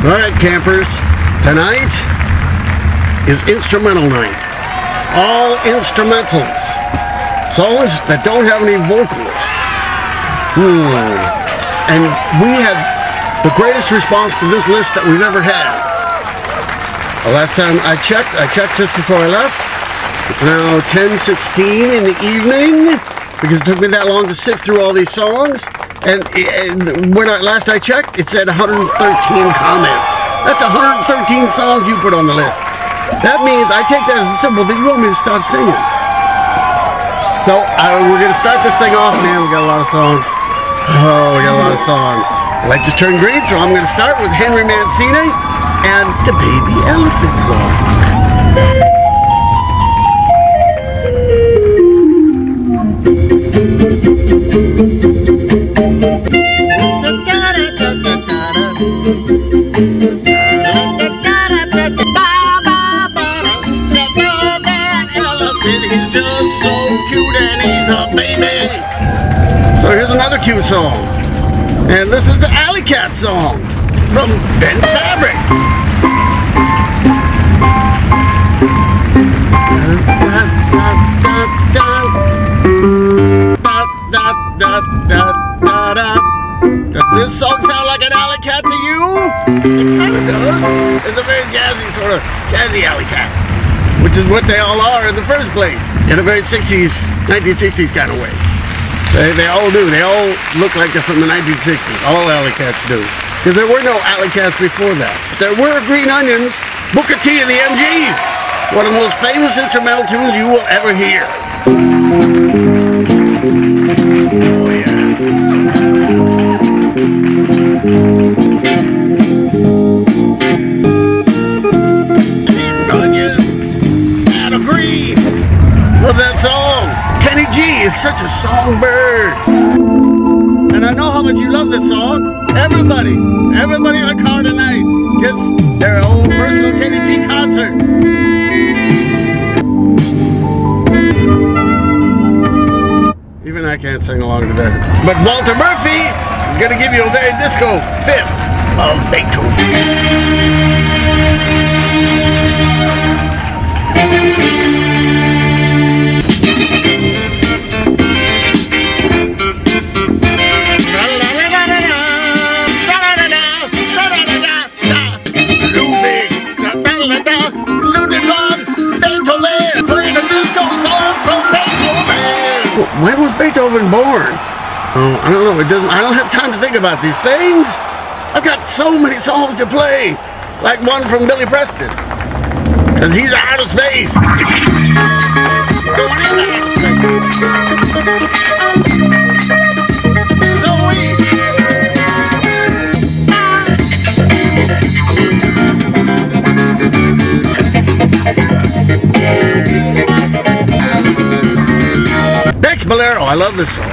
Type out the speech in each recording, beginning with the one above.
Alright, campers, tonight is instrumental night. All instrumentals. Songs that don't have any vocals. And we had the greatest response to this list that we've ever had. The last time I checked just before I left. It's now 10:16 in the evening because it took me that long to sift through all these songs. And when last I checked, it said 113 comments. That's 113 songs you put on the list. That means I take that as a symbol that you want me to stop singing. So we're going to start this thing off, man. We got a lot of songs. Oh, we got a lot of songs. The light just turned green, so I'm going to start with Henry Mancini and the Baby Elephant Walk. He's just so cute and he's a baby. So here's another cute song. And this is the Alley Cat song from Ben Fabric. Does this song sound like an alley cat to you? It kind of does. It's a very jazzy alley cat, which is what they all are in the first place, in a very 1960s kind of way. They all do. They all look like they're from the 1960s. All alley cats do. Because there were no alley cats before that. There were Green Onions, Booker T and the MGs. One of the most famous instrumental tunes you will ever hear. Oh yeah. Love that song. Kenny G is such a songbird. And I know how much you love this song. Everybody in the car tonight gets their own personal Kenny G concert. Even I can't sing along to that. But Walter Murphy is going to give you a very disco fifth of Beethoven. When was Beethoven born? Oh, I don't know. I don't have time to think about these things. I've got so many songs to play, like one from Billy Preston, because he's out of space. Beck's Bolero, I love this song.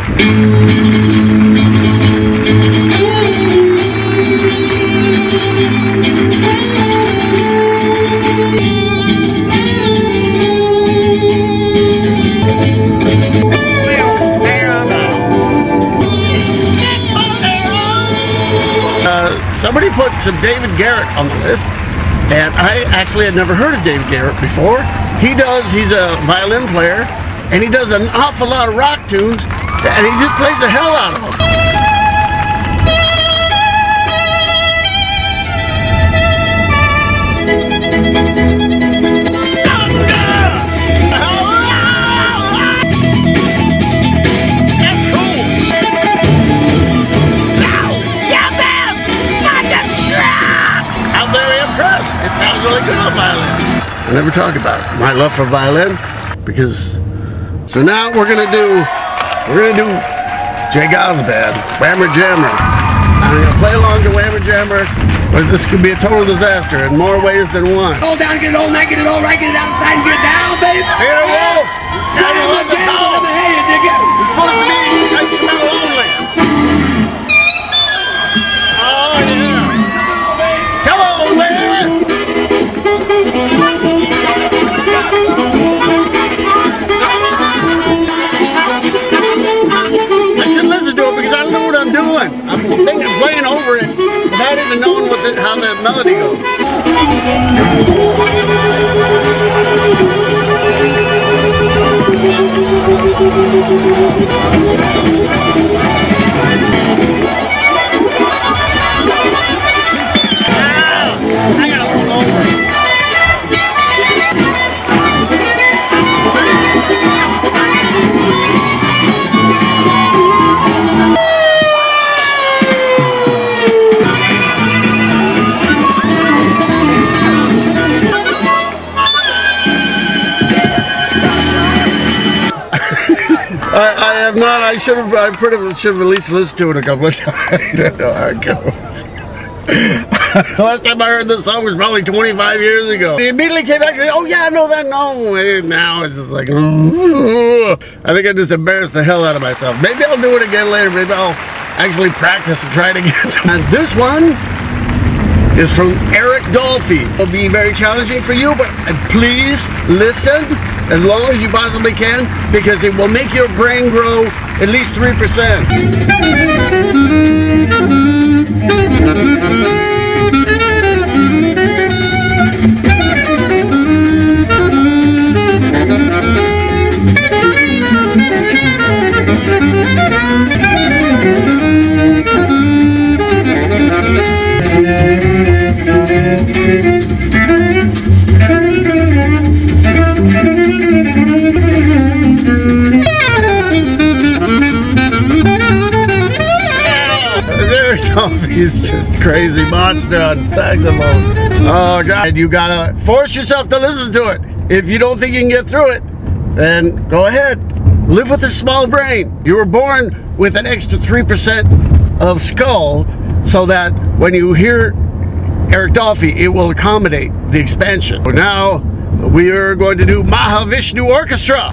Somebody put some David Garrett on the list, and I actually had never heard of David Garrett before. He's a violin player, and he does an awful lot of rock tunes, and he just plays the hell out of them. That's cool. Thunderstruck! I'm very impressed. It sounds really good on violin. I never talk about my love for violin, because so now we're gonna do Geils band, Whammer Jammer. I'm gonna play along to Whammer Jammer, but this could be a total disaster in more ways than one. Hold down, get it all night, get it all right, get it outside and get down, baby. Here, Wolf! This guy loves the tone. It's supposed to be instrumental only. Oh yeah! Come on, man! I should listen to it because I don't know what I'm doing. I'm singing, playing over it without even knowing what what how that melody goes. I gotta roll over. I have not. I should have. I pretty much should have at least listened to it a couple of times. I don't know how it goes. The last time I heard this song was probably 25 years ago. He immediately came back to, oh yeah, I know that. No, and now it's just like, I think I just embarrassed the hell out of myself. Maybe I'll do it again later. Maybe I'll actually practice and try it again. And this one is from Dolphy. It'll be very challenging for you, but please listen as long as you possibly can, because it will make your brain grow at least 3%. He's just crazy monster on saxophone. Oh God, you gotta force yourself to listen to it. If you don't think you can get through it, then go ahead. Live with a small brain. You were born with an extra 3% of skull, so that when you hear Dolphy, it will accommodate the expansion. So now we are going to do Mahavishnu Orchestra.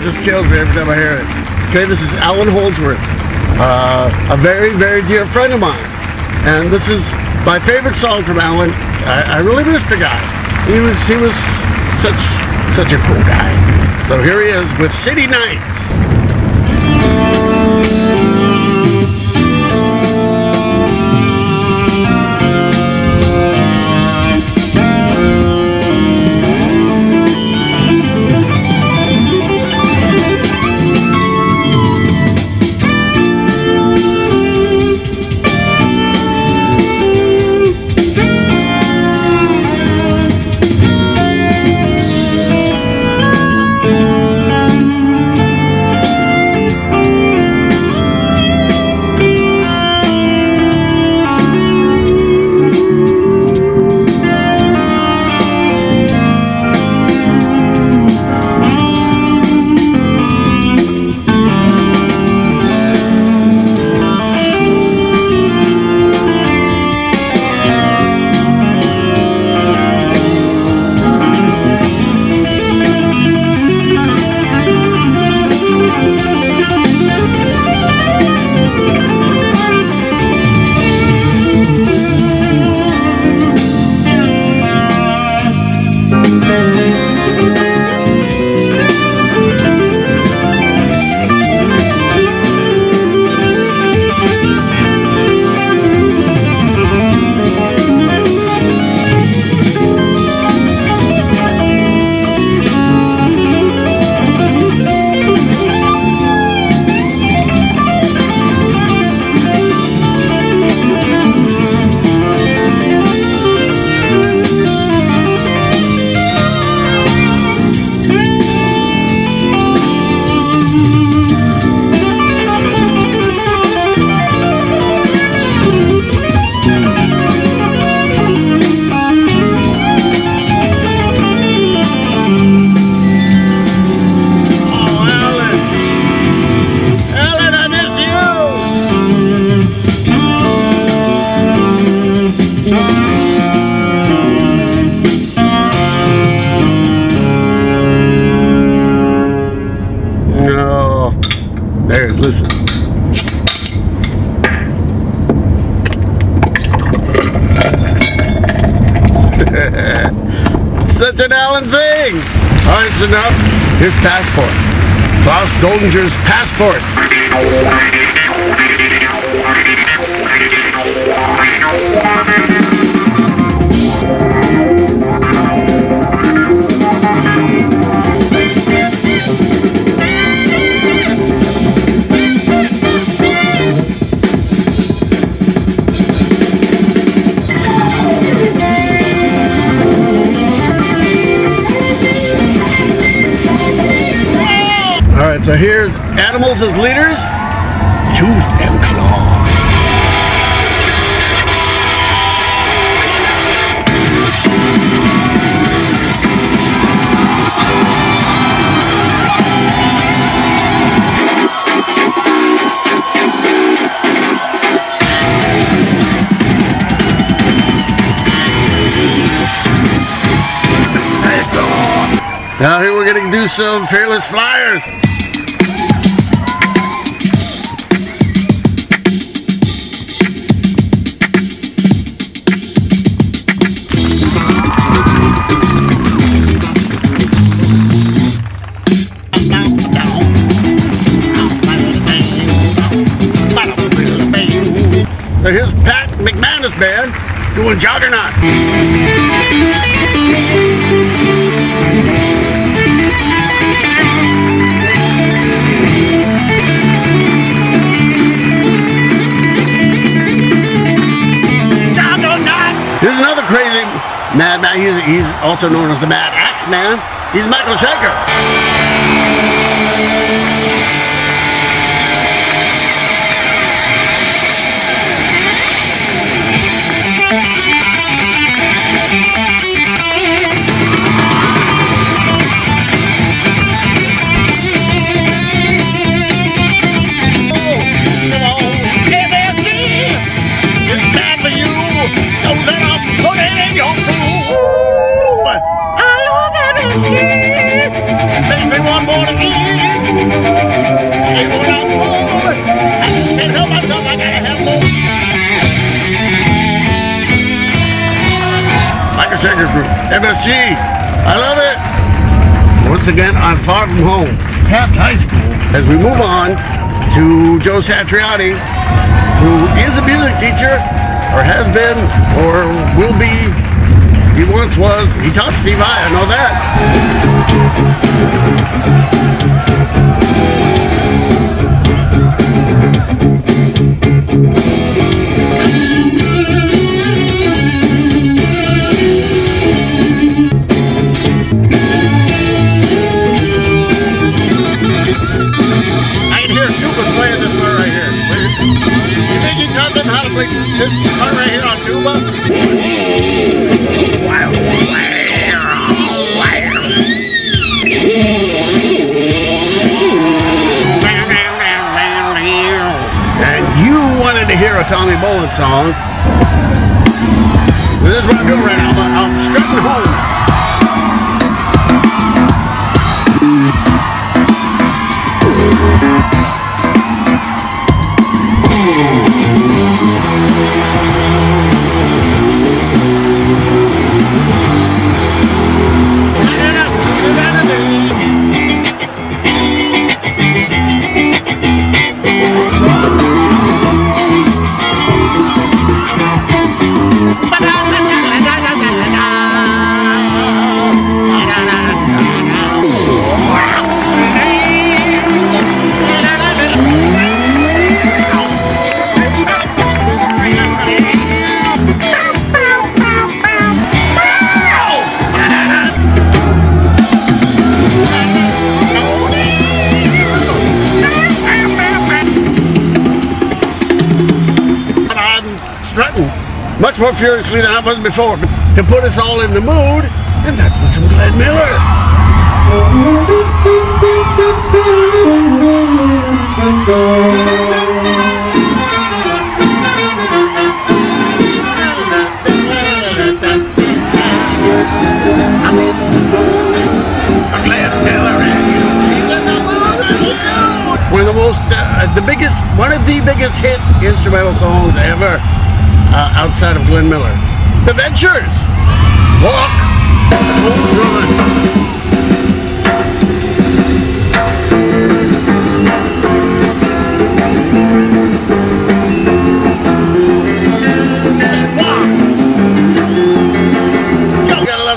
Just kills me every time I hear it. Okay, this is Allan Holdsworth, a very, very dear friend of mine, and this is my favorite song from Allan. I really miss the guy. He was such a cool guy. So here he is with City Nights. listen. Such an Allan thing. All right, so now here's Passport. Klaus Goldinger's Passport. Alright, so here's animals as leaders. Tooth and claw. Now here we're gonna do some Fearless Flyers. So here's Pat McManus band doing Juggernaut. Here's another crazy Mad Man. He's also known as the Mad Axe Man. He's Michael Schenker. Makes me want more to eat. Ain't going out full. I can't help myself, I gotta have more. Michael Schenker Group, MSG. I love it. Once again, I'm Far From Home, Taft High School. As we move on to Joe Satriani, who is a music teacher, or has been, or will be. He once was. He taught Steve I know that. I can hear tubas playing this part right here. You think you taught them how to play this part right here on tuba? And you wanted to hear a Tommy Bolin song. This is what I'm doing right now. I'm strutting home. Much more furiously than I was before, to put us all in the mood, and that's with some Glenn Miller. One of the most, the one of the biggest hit instrumental songs ever outside of Glenn Miller. The Ventures, Walk, Don't Run.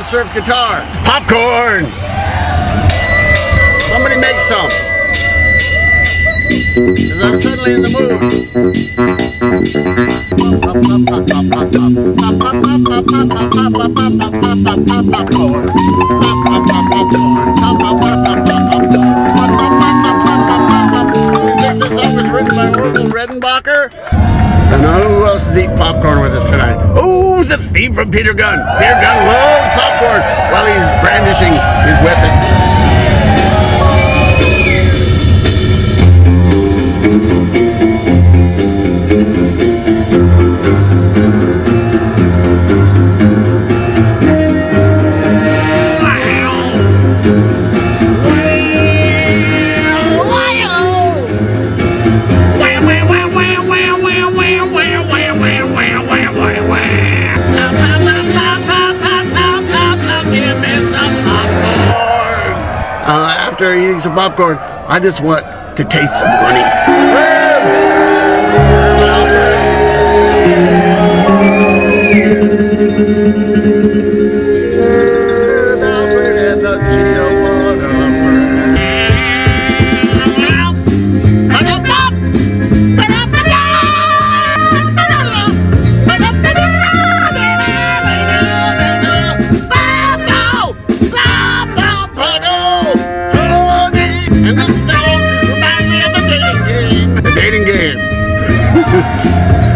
Surf guitar, popcorn. Somebody make some. Because I'm suddenly in the mood. You think this song was written by Orville Redenbacher? So now who else is eating popcorn with us tonight? Oh, the theme from Peter Gunn. Peter Gunn loves popcorn while he's brandishing his weapon. After eating some popcorn, I just want to taste some money.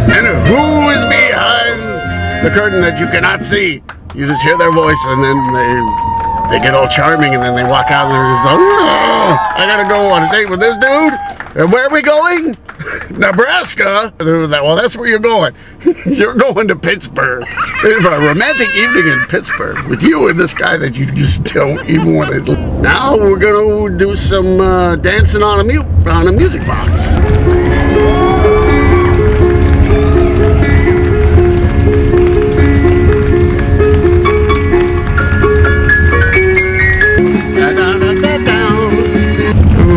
And who is behind the curtain that you cannot see? You just hear their voice, and then they get all charming, and then they walk out, and they're just like, oh, I gotta go on a date with this dude. And where are we going? Nebraska. Well, that's where you're going. You're going to Pittsburgh. There's a romantic evening in Pittsburgh with you and this guy that you just don't even want to. Now we're gonna do some dancing on a music box.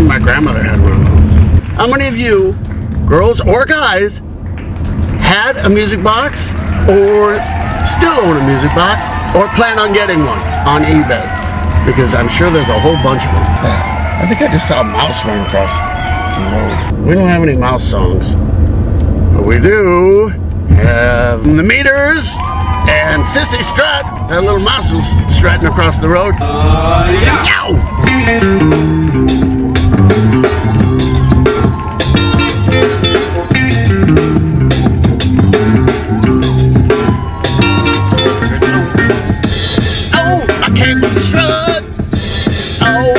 My grandmother had one of those. How many of you, girls or guys, had a music box or still own a music box or plan on getting one on eBay? Because I'm sure there's a whole bunch of them. I think I just saw a mouse run across the road. We don't have any mouse songs, but we do have the Meters and Cissy Strut. That little mouse was strutting across the road. Yeah. Yow!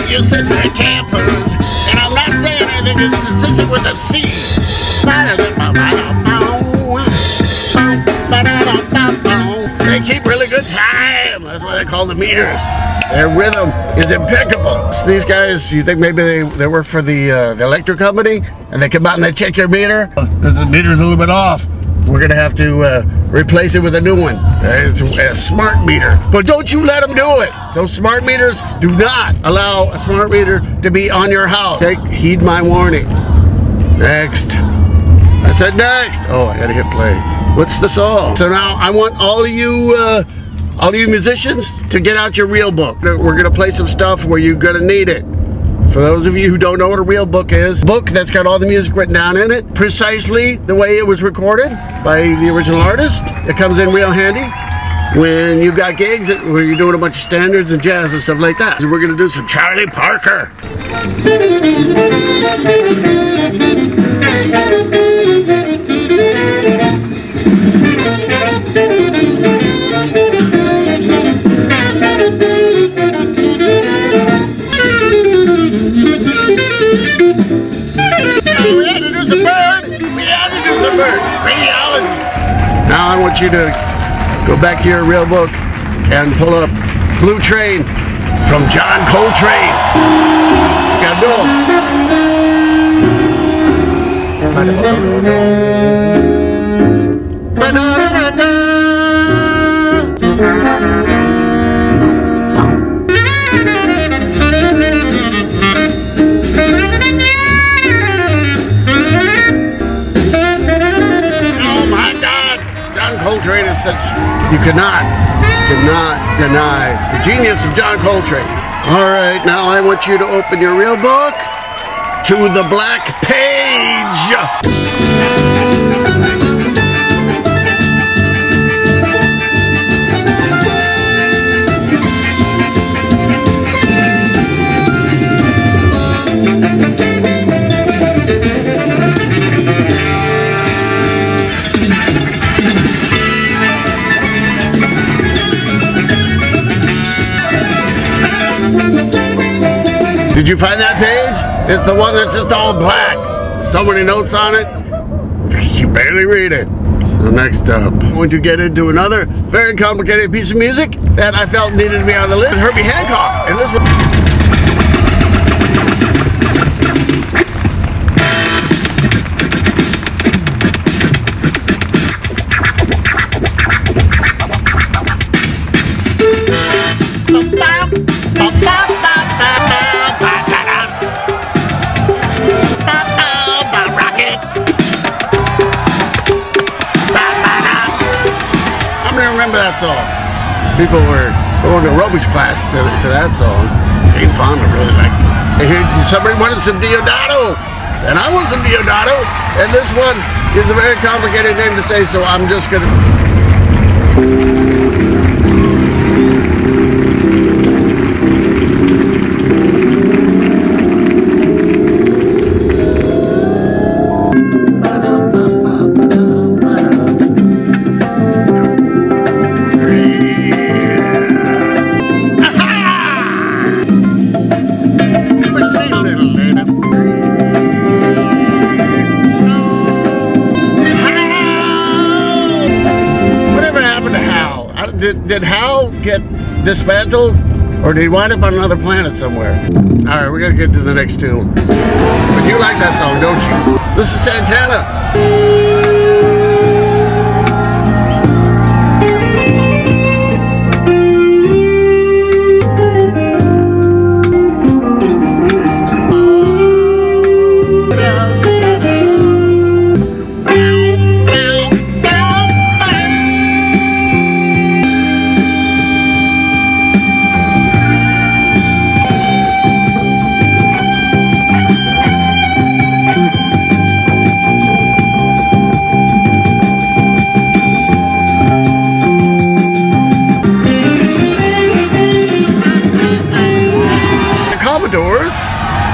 You sissy campers, and I'm not saying anything, it's a sissy with a C. They keep really good time. That's why they call the Meters. Their rhythm is impeccable. These guys, you think maybe they work for the electric company, and they come out and they check your meter? The meter's a little bit off. We're gonna have to replace it with a new one. It's a smart meter. But don't you let them do it. Those smart meters do not allow a smart meter to be on your house. Heed my warning. Next. I said next. Oh, I gotta hit play. What's the song? So now I want all of you musicians to get out your real book. We're gonna play some stuff where you're gonna need it. For those of you who don't know what a real book is, a book that's got all the music written down in it, precisely the way it was recorded by the original artist. It comes in real handy when you've got gigs where you're doing a bunch of standards and jazz and stuff like that. So we're gonna do some Charlie Parker. Crazeology. Now I want you to go back to your real book and pull up Blue Train from John Coltrane. You gotta do 'em. Coltrane is such, you cannot deny the genius of John Coltrane. All right, now I want you to open your real book to the black page. Did you find that page? It's the one that's just all black. So many notes on it, you barely read it. So next up, I'm going to get into another very complicated piece of music that I felt needed to be on the list. Herbie Hancock. And this one. Remember that song. People were going to aerobics class to that song. Jane Fonda really liked it. Somebody wanted some Deodato, and I want some Deodato, and this one is a very complicated name to say, so I'm just gonna. Did Hal get dismantled, or did he wind up on another planet somewhere? All right, we're gonna get to the next tune. But you like that song, don't you? This is Santana.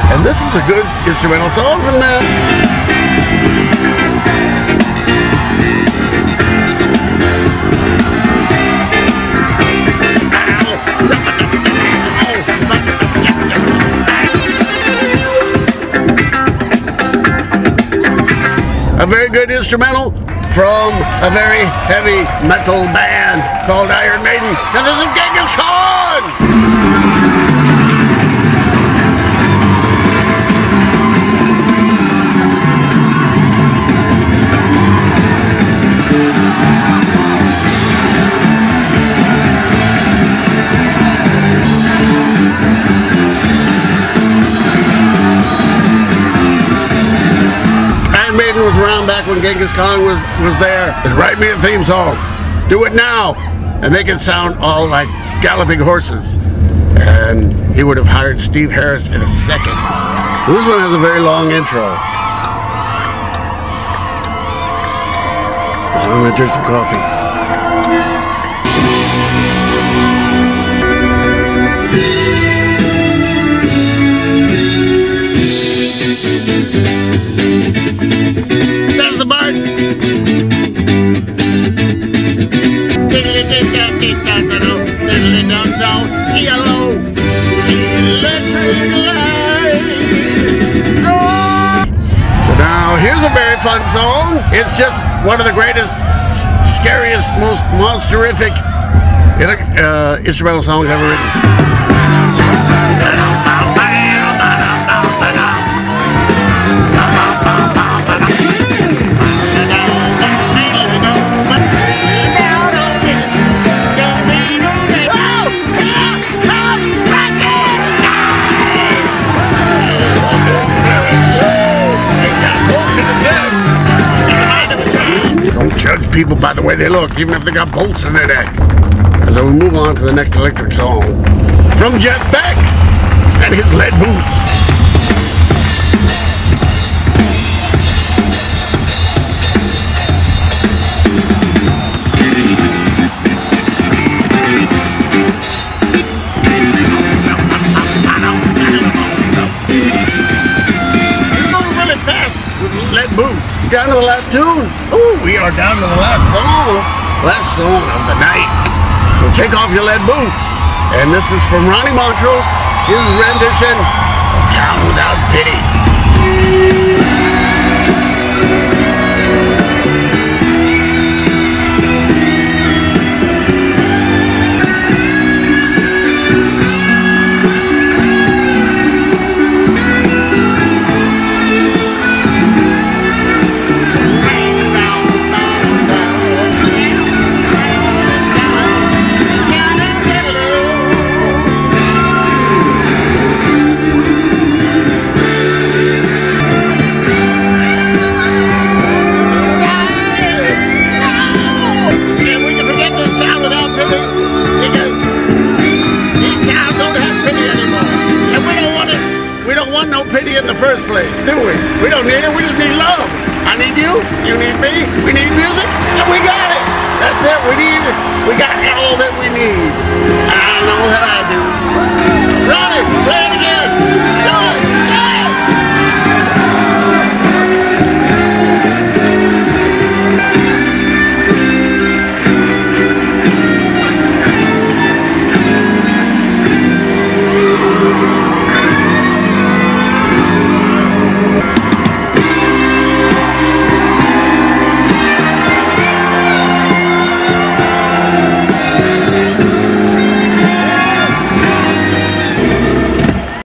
And this is a good instrumental song from them. A very good instrumental from a very heavy metal band called Iron Maiden. And this is Genghis Khan! Was around back when Genghis Khan was there. And write me a theme song. Do it now and make it sound all like galloping horses. And he would have hired Steve Harris in a second. This one has a very long intro. So I'm gonna drink some coffee. There's the bird. Yellow electric light. So now here's a very fun song. It's just one of the greatest, scariest, most monsterific instrumental songs ever written. judge people by the way they look, even if they got bolts in their neck. As we move on to the next electric song from Jeff Beck and his lead boots. Lead boots. Down to the last tune. Ooh, we are down to the last song. Last song of the night. So take off your lead boots. And this is from Ronnie Montrose, his rendition of Town Without Pity. In the first place, do we? We don't need it, we just need love. I need you, you need me, we need music, and we got it. That's it, we got all that we need. I don't know that I do. Ronnie, play it again.